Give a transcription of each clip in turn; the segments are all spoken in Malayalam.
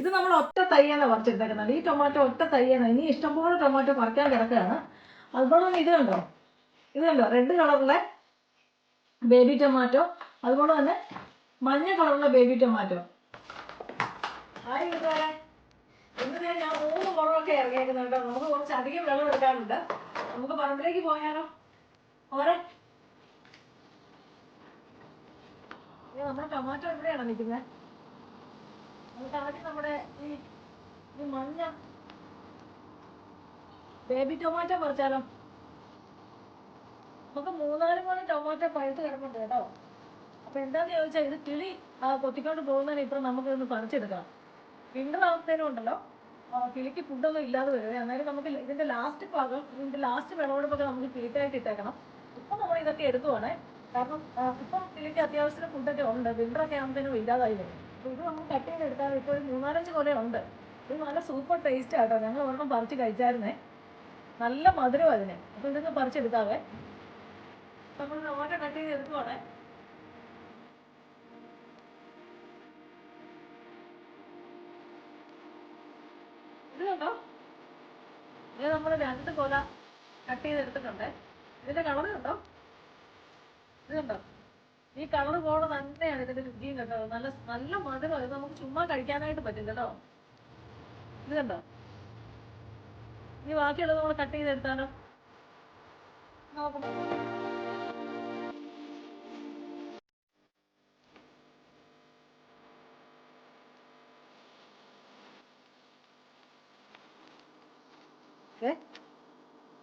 ഇത് നമ്മൾ ഒറ്റ തയ്യാണ് പറിച്ചെടുത്തേക്കുന്നത്. ഈ ടൊമാറ്റോ ഒറ്റ തയ്യാണ്. ഇനി ഇഷ്ടംപോലെ ടൊമാറ്റോ പറിക്കാൻ കിടക്കുകയാണ്. അതുപോലെ തന്നെ ഇത് കണ്ടോ റെഡ് കളറിലെ ബേബി ടൊമാറ്റോ, അതുപോലെ തന്നെ മഞ്ഞ കളറിലെ ബേബി ടൊമാറ്റോ. ഹായ് കൂട്ടുകാരെ, ഇന്ന് ഞാൻ 3 കുളമൊക്കെ ഇറങ്ങിയേക്കുന്നുണ്ട്. നമുക്ക് കുറച്ച് അധികം വെള്ളം എടുക്കാനുണ്ട്. നമുക്ക് പറമ്പിലേക്ക് പോയാലോ? പോരെ. നമ്മുടെ ടൊമാറ്റോ എവിടെയാണ് നിൽക്കുന്നത്? നമുക്ക് ആദ്യം നമ്മുടെ ഈ മഞ്ഞ ബേബി ടൊമാറ്റോ പറിച്ചാലോ? നമുക്ക് 3-4 മൂന്ന് ടൊമാറ്റോ പഴുത്ത് കിടപ്പുണ്ട് കേട്ടോ. അപ്പൊ എന്താന്ന് ചോദിച്ചാൽ ഇത് കിളി കൊത്തിക്കൊണ്ട് പോകുന്നതിന് ഇപ്പം നമുക്കിതൊന്ന് പറിച്ചെടുക്കാം. വിന്റർ ആവുന്നതിനും ഉണ്ടല്ലോ കിളിക്ക് ഫുഡൊന്നും ഇല്ലാതെ വരുവേ. അന്നേരം നമുക്ക് ഇതിന്റെ ലാസ്റ്റ് ഭാഗം, ഇതിന്റെ ലാസ്റ്റ് വിളവെടുപ്പൊക്കെ നമുക്ക് തീറ്റായിട്ട് ഇട്ടേക്കണം. ഇപ്പം നമ്മൾ ഇതൊക്കെ എടുക്കുവാണേ. കാരണം ഇപ്പം കിളിക്ക് അത്യാവശ്യത്തിന് ഫുഡൊക്കെ ഉണ്ട്. വിന്ററൊക്കെ ആകുമ്പോഴത്തേനും ഇല്ലാതായി വരും. അപ്പൊ ഇത് നമ്മൾ കട്ട് ചെയ്തെടുത്താൽ ഇപ്പോൾ ഒരു 3-4 കൊലയുണ്ട്. ഇത് നല്ല സൂപ്പർ ടേസ്റ്റ് ആട്ടോ. ഞങ്ങൾ ഒരെണ്ണം പറിച്ച് കഴിച്ചായിരുന്നേ. നല്ല മധുരം അതിന്. അപ്പൊ ഇതൊന്ന് പറിച്ചെടുക്കാവേ. നമ്മൾ ടൊമാറ്റോ കട്ട് ചെയ്ത് എടുക്കുവാണേ. ഇത് കണ്ടോ, ഇത് നമ്മൾ 2 കൊല കട്ട് ചെയ്തെടുത്തിട്ടുണ്ട്. ഇതിന്റെ കളർ കണ്ടോ, ഇത് കണ്ടോ, ഈ കളർ പോലെ തന്നെയാണ് ഇതിന്റെ രുചിയും കേട്ടോ. നല്ല നല്ല മധുരം. ഇത് നമുക്ക് ചുമ്മാ കഴിക്കാനായിട്ട് പറ്റും കേട്ടോ. ഇത് കണ്ടോ. ഇനി ബാക്കിയുള്ളത് നമ്മൾ കട്ട് ചെയ്തെടുത്താലോ? നോക്കാം.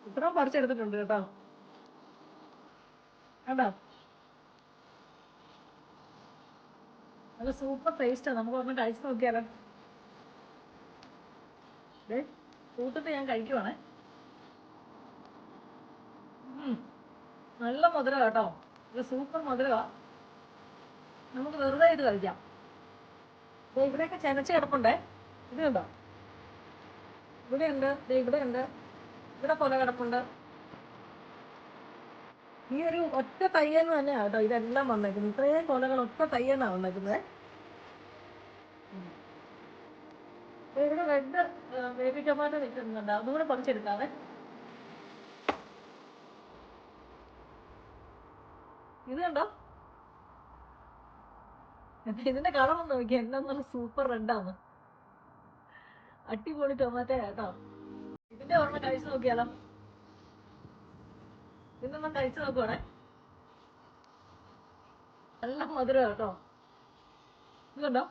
ഇത്രയും പറിച്ചെടുത്തിട്ടുണ്ട് കേട്ടോ. കണ്ടോ, നല്ല സൂപ്പർ ടേസ്റ്റാ. നമുക്ക് ഒരെണ്ണം കഴിച്ചു നോക്കിയാലോ? കൂട്ടിട്ട് ഞാൻ കഴിക്കുവാണേ. നല്ല മധുരം കേട്ടോ. ഇത് സൂപ്പർ മധുരമാ. നമുക്ക് വെറുതെ ഇത് കഴിക്കാം. ഇവിടെയൊക്കെ ചെനച്ച് കിടപ്പുണ്ടേ. ഇത് കണ്ടോ, ഇവിടെ ഉണ്ട്, ഇവിടെ ഉണ്ട്, ഇവിടെ കൊല കിടപ്പുണ്ട്. ഈ ഒരു ഒറ്റ തയ്യെന്ന് തന്നെയാണ് കേട്ടോ ഇതെല്ലാം വന്നേക്കുന്നത്. ഇത്രയും കൊലകൾ ഒറ്റ തയ്യെന്നാണ് വന്നേക്കുന്നത്. ഇവിടെ റെഡ് ബേബി ടൊമാറ്റോ നിൽക്കുന്നുണ്ട്. അതുകൂടെ പറിച്ചെടുക്കാതെ. ഇത് കണ്ടോ, ഇതിന്റെ കളർ ഒന്ന് നോക്കിയാൽ എന്താ നല്ല സൂപ്പർ റെഡാണ്. അടിപൊളി ടൊമാറ്റോ കേട്ടോ. ഇതിന്റെ ഒരെണ്ണം കഴിച്ചു നോക്കിയാലോ? ഇതൊന്നും കഴിച്ചു നോക്കുവാണേ. നല്ല മധുരം കേട്ടോ. ഇത് കണ്ടോ,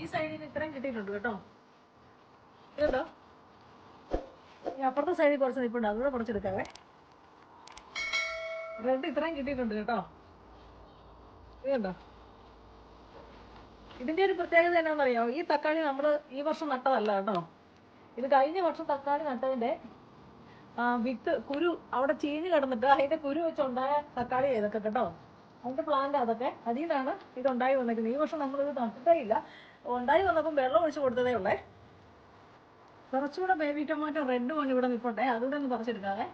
ഈ സൈഡിൽ ഇത്രയും കിട്ടിയിട്ടുണ്ട് കേട്ടോ. ഇത് കണ്ടോ, ഈ അപ്പുറത്തെ സൈഡിൽ കുറച്ച് നിൽപ്പുണ്ട്. അതുകൂടെ കുറച്ചെടുക്കാവേ. റെഡ് ഇത്രയും കിട്ടിയിട്ടുണ്ട് കേട്ടോ. ഇത് കണ്ടോ. ഇതിന്റെ ഒരു പ്രത്യേകത എന്നാണെന്നറിയാമോ? ഈ തക്കാളി നമ്മൾ ഈ വർഷം നട്ടതല്ല കേട്ടോ. ഇത് കഴിഞ്ഞ വർഷം തക്കാളി നട്ടതിന്റെ വിത്ത് കുരു അവിടെ ചീഞ്ഞ് കിടന്നിട്ട് അതിന്റെ കുരു വെച്ചുണ്ടായ തക്കാളി ഇതൊക്കെ കേട്ടോ. അതിന്റെ പ്ലാന്റ് അതൊക്കെ അതിൽ നിന്നാണ് ഇത് ഉണ്ടായി വന്നിരിക്കുന്നത്. ഈ വർഷം നമ്മളിത് നട്ടിട്ടേ ഇല്ല. ഉണ്ടായി വന്നപ്പം വെള്ളം ഒഴിച്ച് കൊടുത്തതേ ഉള്ളേ. കുറച്ചുകൂടെ ബേബി ടൊമാറ്റോ റെഡ് കൊണ്ട് ഇവിടെ നിൽപ്പുണ്ടേ. അതുകൂടെ ഒന്ന് പറിച്ചെടുക്കാവേ.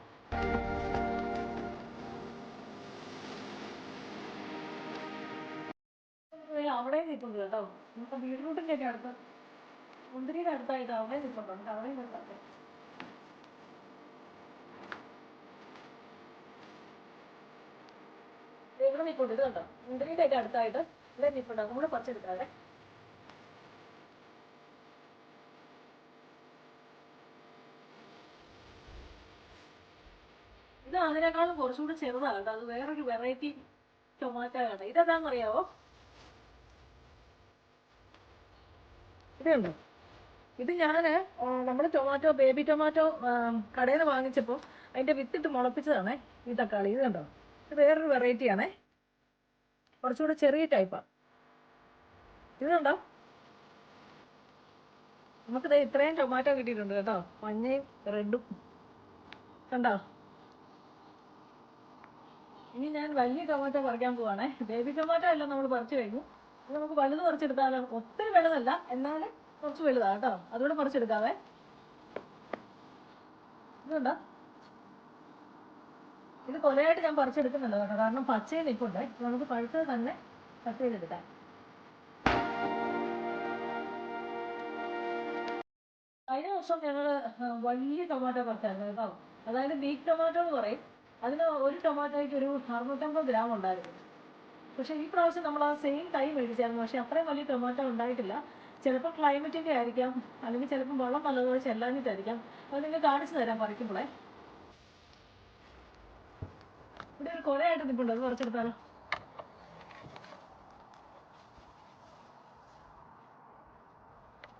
അവിടെ നിൽപ്പുണ്ട് കേട്ടോ. നമുക്ക് ബീട്രൂട്ടിന്റെ ഒക്കെ അടുത്ത്, മുന്തിരിയുടെ അടുത്തായിട്ട് അവിടെ നിൽപ്പുണ്ട്. അവിടെ നിൽപ്പുണ്ട്. ഇവിടെ നിൽപ്പുണ്ട്. ഇത് കണ്ടോ, മുന്തിരിയുടെ ഒക്കെ അടുത്തായിട്ട് ഇവിടെ നിൽപ്പുണ്ട്. അതും കൂടെ പറിച്ചെടുക്കാതെ. ഇത് അതിനേക്കാളും കുറച്ചുകൂടി ചെറുതാണ് കേട്ടോ. അത് വേറൊരു വെറൈറ്റി ടൊമാറ്റോ ആണ്. ഇതെന്താണെന്നറിയാവോ? ഇതുണ്ടോ, ഇത് ഞാന് നമ്മുടെ ടൊമാറ്റോ ബേബി ടൊമാറ്റോ കടയിൽ നിന്ന് വാങ്ങിച്ചപ്പോൾ അതിന്റെ വിത്തിട്ട് മുളപ്പിച്ചതാണേ ഈ തക്കാളി. ഇത് കണ്ടോ, ഇത് വേറൊരു വെറൈറ്റി ആണേ. കുറച്ചുകൂടെ ചെറിയ ടൈപ്പാണ്. ഇത് കണ്ടോ, നമുക്കിത് ഇത്രയും ടൊമാറ്റോ കിട്ടിയിട്ടുണ്ട് കേട്ടോ. മഞ്ഞയും റെഡും കണ്ടോ. ഇനി ഞാൻ വലിയ ടൊമാറ്റോ പറിക്കാൻ പോവാണേ. ബേബി ടൊമാറ്റോ എല്ലാം നമ്മൾ പറിച്ചു കഴിഞ്ഞു. ഇത് നമുക്ക് വലുത് പറിച്ചെടുത്താലോ? ഒത്തിരി വലുതല്ല, എന്നാലും കുറച്ച് വലുതാ കേട്ടോ. അതുകൂടെ പറിച്ചെടുക്കാവേ. ഇതുണ്ടോ, ഇത് കൊലയായിട്ട് ഞാൻ പറിച്ചെടുക്കുന്നുണ്ട് കേട്ടോ. കാരണം പച്ചയിൽ നിൽപ്പുണ്ടേ. നമുക്ക് പഴുത്തത് തന്നെ കട്ട് ചെയ്തെടുക്കാം. കഴിഞ്ഞ വർഷം ഞങ്ങൾ വലിയ ടൊമാറ്റോ പറിച്ചായിരുന്നു കേട്ടോ. അതായത് ബീഫ് ടൊമാറ്റോ എന്ന് പറയും. അതിന് ഒരു ടൊമാറ്റോയ്ക്ക് ഒരു 650 ഗ്രാം ഉണ്ടായിരുന്നു. പക്ഷേ ഈ പ്രാവശ്യം നമ്മൾ ആ സെയിം തൈ മേടിച്ചായിരുന്നു. പക്ഷേ അത്രയും വലിയ ടൊമാറ്റോ ഉണ്ടായിട്ടില്ല. ചിലപ്പോൾ ക്ലൈമറ്റിൻ്റെ ആയിരിക്കാം, അല്ലെങ്കിൽ ചിലപ്പോൾ വെള്ളം നല്ലതുപോലെ ചെല്ലാഞ്ഞിട്ടായിരിക്കാം. അത് നിങ്ങൾ കാണിച്ചു തരാം പറിക്കുമ്പോഴേ. ഇവിടെ ഒരു കൊലയായിട്ട് നിൽപ്പുണ്ട്, അത് പറിച്ചെടുത്താലോ?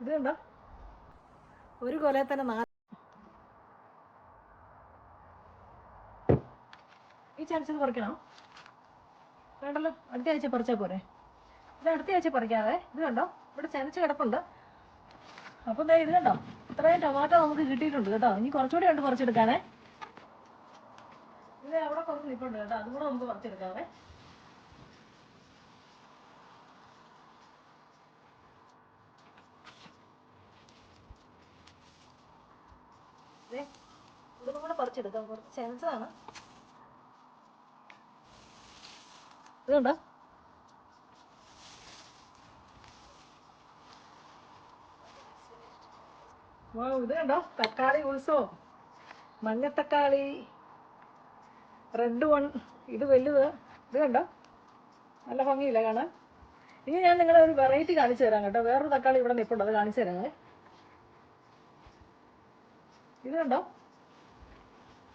ഇത് കണ്ടോ, ഒരു കൊലയിൽ തന്നെ 4. ഈ ചാൻസിൽ പറിക്കണം വേണ്ടല്ലോ, അടുത്ത ആഴ്ച പറിച്ചാൽ പോരെ? ഇത് അടുത്ത ആഴ്ച പറിക്കാതെ. ഇത് കണ്ടോ, ഇവിടെ ചനച്ച് കിടപ്പുണ്ട്. അപ്പം ഇത് കണ്ടോ, ഇത്രയും ടൊമാറ്റോ നമുക്ക് കിട്ടിയിട്ടുണ്ട് കേട്ടോ. ഇനി കുറച്ചുകൂടി ഉണ്ട് പറിച്ചെടുക്കാനേ. ഇത് അവിടെ കുറച്ച് നിൽപ്പുണ്ട് കേട്ടോ, അതും കൂടെ നമുക്ക് പറിച്ചെടുക്കാവേ. ഇതും കൂടെ പറിച്ചെടുക്കാം, കുറച്ച് ചനച്ചതാണ്. ഇത് കണ്ടോ, ഇത് കണ്ടോ, തക്കാളി ഉത്സവം. മഞ്ഞത്തക്കാളി, റെഡ് വൺ, ഇത് വലുത്. ഇത് കണ്ടോ, നല്ല ഭംഗിയില്ല കാണാൻ. ഇനി ഞാൻ നിങ്ങളെ ഒരു വെറൈറ്റി കാണിച്ചു തരാം കേട്ടോ. വേറൊരു തക്കാളി ഇവിടെ നിൽപ്പുണ്ട്, അത് കാണിച്ചു തരാം. ഇത് കണ്ടോ,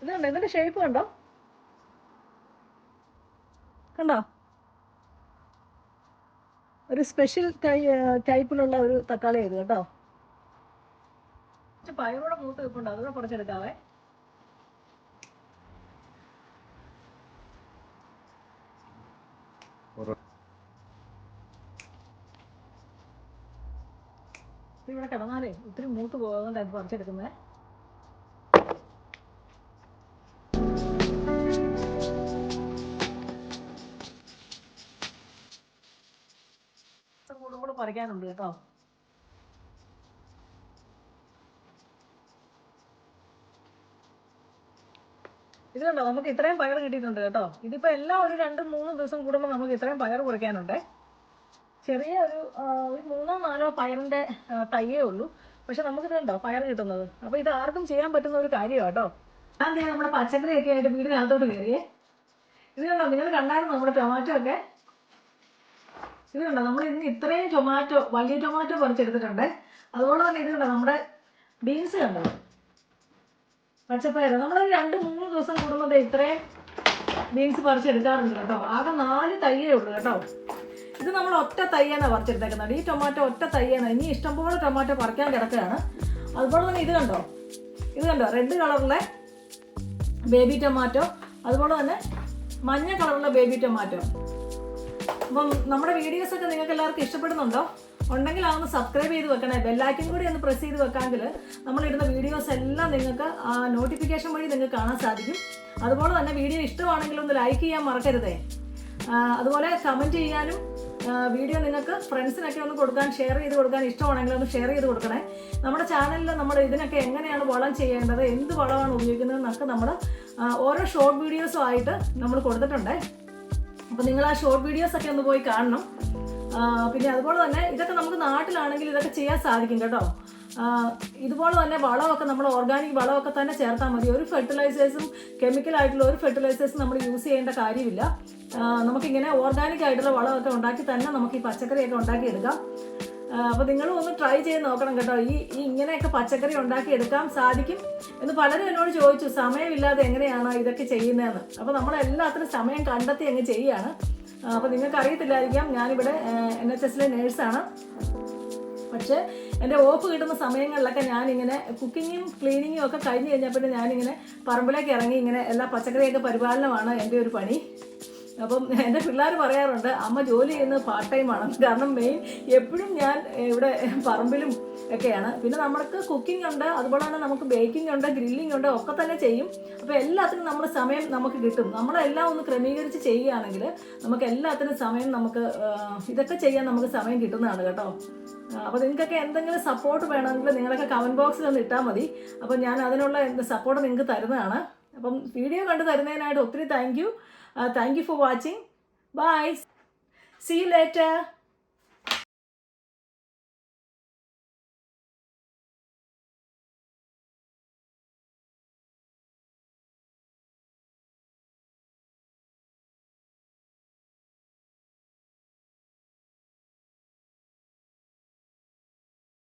ഇത് കണ്ടോ, ഇതിന്റെ ഷേപ്പ് കണ്ടോ, കണ്ടോ? ഒരു സ്പെഷ്യൽ ടൈപ്പിലുള്ള ഒരു തക്കാളി ഇത് കേട്ടോ. പയറൂടെ മൂത്ത് നിൽപ്പുണ്ട്, അതുകൂടെ കുറച്ചെടുക്കാവേ. ഇവിടെ കിടന്നാലേ ഒത്തിരി മൂത്ത് പോകുന്നുണ്ട്, അത് പറിച്ചെടുക്കുന്നത്. കൂടെ പറിക്കാനുണ്ട് കേട്ടോ. ഇത് കണ്ടോ, നമുക്ക് ഇത്രയും പയർ കിട്ടിയിട്ടുണ്ട് കേട്ടോ. ഇതിപ്പോൾ എല്ലാം ഒരു 2-3 ദിവസം കൂടുമ്പോൾ നമുക്ക് ഇത്രയും പയർ കുറയ്ക്കാനുണ്ട്. ചെറിയ ഒരു 3-4 പയറിൻ്റെ തയ്യേ ഉള്ളൂ. പക്ഷെ നമുക്കിത് കണ്ടോ പയർ കിട്ടുന്നത്. അപ്പോൾ ഇത് ആർക്കും ചെയ്യാൻ പറ്റുന്ന ഒരു കാര്യമാണ് കേട്ടോ. ഞാൻ ചെയ്യാൻ നമ്മുടെ പച്ചക്കറിയൊക്കെ ആയിട്ട് വീടിനകത്തോട്ട് കയറിയേ. ഇത് കണ്ടോ, നിങ്ങൾ കണ്ടായിരുന്നു നമ്മുടെ ടൊമാറ്റോ ഒക്കെ. ഇത് കണ്ടോ, നമ്മൾ ഇന്ന് ഇത്രയും ടൊമാറ്റോ, വലിയ ടൊമാറ്റോ പറിച്ചെടുത്തിട്ടുണ്ട്. അതുപോലെ തന്നെ ഇത് കണ്ടോ, നമ്മുടെ ബീൻസ് കണ്ടോ, പച്ചപ്പയർ. നമ്മൾ 2-3 ദിവസം കൂടുമ്പോൾ ഇത്രയും ബീൻസ് പറിച്ചെടുക്കാറുണ്ട് കേട്ടോ. ആകെ 4 തയ്യേ ഉള്ളൂ കേട്ടോ. ഇത് നമ്മൾ ഒറ്റ തയ്യാണ് പറിച്ചെടുത്തേക്കുന്നത്. ഈ ടൊമാറ്റോ ഒറ്റ തയ്യാണ്. ഇനി ഇഷ്ടംപോലെ ടൊമാറ്റോ പറിക്കാൻ കിടക്കുകയാണ്. അതുപോലെ തന്നെ ഇത് കണ്ടോ, ഇത് കണ്ടോ, റെഡ് കളറിലെ ബേബി ടൊമാറ്റോ, അതുപോലെ തന്നെ മഞ്ഞ കളറിലെ ബേബി ടൊമാറ്റോ. അപ്പം നമ്മുടെ വീഡിയോസൊക്കെ നിങ്ങൾക്ക് എല്ലാവർക്കും ഇഷ്ടപ്പെടുന്നുണ്ടോ? ഉണ്ടെങ്കിൽ അതൊന്ന് സബ്സ്ക്രൈബ് ചെയ്ത് വെക്കണേ. ബെല്ലൈക്കൻ കൂടി ഒന്ന് പ്രസ് ചെയ്ത് വെക്കാമെങ്കിൽ നമ്മളിടുന്ന വീഡിയോസ് എല്ലാം നിങ്ങൾക്ക് നോട്ടിഫിക്കേഷൻ വഴി നിങ്ങൾക്ക് കാണാൻ സാധിക്കും. അതുപോലെ തന്നെ വീഡിയോ ഇഷ്ടമാണെങ്കിൽ ഒന്ന് ലൈക്ക് ചെയ്യാൻ മറക്കരുതേ. അതുപോലെ കമൻറ്റ് ചെയ്യാനും, വീഡിയോ നിങ്ങൾക്ക് ഫ്രണ്ട്സിനൊക്കെ ഒന്ന് കൊടുക്കാൻ, ഷെയർ ചെയ്ത് കൊടുക്കാൻ ഇഷ്ടമാണെങ്കിൽ ഒന്ന് ഷെയർ ചെയ്ത് കൊടുക്കണേ. നമ്മുടെ ചാനലിൽ നമ്മൾ ഇതിനൊക്കെ എങ്ങനെയാണ് വളം ചെയ്യേണ്ടത്, എന്ത് വളമാണ് ഉപയോഗിക്കുന്നത് എന്നൊക്കെ നമ്മൾ ഓരോ ഷോർട്ട് വീഡിയോസും ആയിട്ട് നമ്മൾ കൊടുത്തിട്ടുണ്ട്. അപ്പോൾ നിങ്ങൾ ആ ഷോർട്ട് വീഡിയോസൊക്കെ ഒന്ന് പോയി കാണണം. പിന്നെ അതുപോലെ തന്നെ ഇതൊക്കെ നമുക്ക് നാട്ടിലാണെങ്കിൽ ഇതൊക്കെ ചെയ്യാൻ സാധിക്കും കേട്ടോ. ഇതുപോലെ തന്നെ വളമൊക്കെ നമ്മൾ ഓർഗാനിക് വളമൊക്കെ തന്നെ ചേർത്താൽ മതി. ഒരു ഫെർട്ടിലൈസേഴ്സും കെമിക്കലായിട്ടുള്ള ഒരു ഫെർട്ടിലൈസേഴ്സും നമ്മൾ യൂസ് ചെയ്യേണ്ട കാര്യമില്ല. നമുക്കിങ്ങനെ ഓർഗാനിക് ആയിട്ടുള്ള വളമൊക്കെ ഉണ്ടാക്കി തന്നെ നമുക്ക് ഈ പച്ചക്കറിയൊക്കെ ഉണ്ടാക്കിയെടുക്കാം. അപ്പോൾ നിങ്ങളും ഒന്ന് ട്രൈ ചെയ്ത് നോക്കണം കേട്ടോ. ഇങ്ങനെയൊക്കെ പച്ചക്കറി ഉണ്ടാക്കിയെടുക്കാൻ സാധിക്കും എന്ന് പലരും എന്നോട് ചോദിച്ചു, സമയമില്ലാതെ എങ്ങനെയാണ് ഇതൊക്കെ ചെയ്യുന്നതെന്ന്. അപ്പോൾ നമ്മളെല്ലാത്തിനും സമയം കണ്ടെത്തി അങ്ങ് ചെയ്യുകയാണ്. അപ്പോൾ നിങ്ങൾക്ക് അറിയത്തില്ലായിരിക്കാം, ഞാനിവിടെ NHSലെ നേഴ്സാണ്. പക്ഷേ എൻ്റെ ഓഫ് കിട്ടുന്ന സമയങ്ങളിലൊക്കെ ഞാനിങ്ങനെ കുക്കിങ്ങും ക്ലീനിങ്ങും ഒക്കെ കഴിഞ്ഞ് കഴിഞ്ഞപ്പോൾ ഞാനിങ്ങനെ പറമ്പിലേക്ക് ഇറങ്ങി ഇങ്ങനെ എല്ലാ പച്ചക്കറിയൊക്കെ പരിപാലനമാണ് എൻ്റെ ഒരു പണി. അപ്പം എൻ്റെ പിള്ളേർ പറയാറുണ്ട്, അമ്മ ജോലി ചെയ്യുന്നത് പാർട്ട് ടൈമാണ്. കാരണം മെയിൻ എപ്പോഴും ഞാൻ ഇവിടെ പറമ്പിലും ഒക്കെയാണ്. പിന്നെ നമുക്ക് കുക്കിംഗ് ഉണ്ട്, അതുപോലെ തന്നെ നമുക്ക് ബേക്കിംഗ് ഉണ്ട്, ഗ്രില്ലിംഗ് ഉണ്ട്, ഒക്കെ തന്നെ ചെയ്യും. അപ്പോൾ എല്ലാത്തിനും നമ്മുടെ സമയം നമുക്ക് കിട്ടും. നമ്മളെല്ലാം ഒന്ന് ക്രമീകരിച്ച് ചെയ്യുകയാണെങ്കിൽ നമുക്ക് എല്ലാത്തിനും സമയം, നമുക്ക് ഇതൊക്കെ ചെയ്യാൻ നമുക്ക് സമയം കിട്ടുന്നതാണ് കേട്ടോ. അപ്പോൾ നിങ്ങൾക്കൊക്കെ എന്തെങ്കിലും സപ്പോർട്ട് വേണമെങ്കിൽ നിങ്ങളൊക്കെ കമൻറ്റ് ബോക്സിൽ ഒന്ന് ഇട്ടാൽ മതി. അപ്പോൾ ഞാൻ അതിനുള്ള സപ്പോർട്ട് നിങ്ങൾക്ക് തരുന്നതാണ്. അപ്പം വീഡിയോ കണ്ടു തരുന്നതിനായിട്ട് ഒത്തിരി thank you. Thank you for watching. Bye. See you later.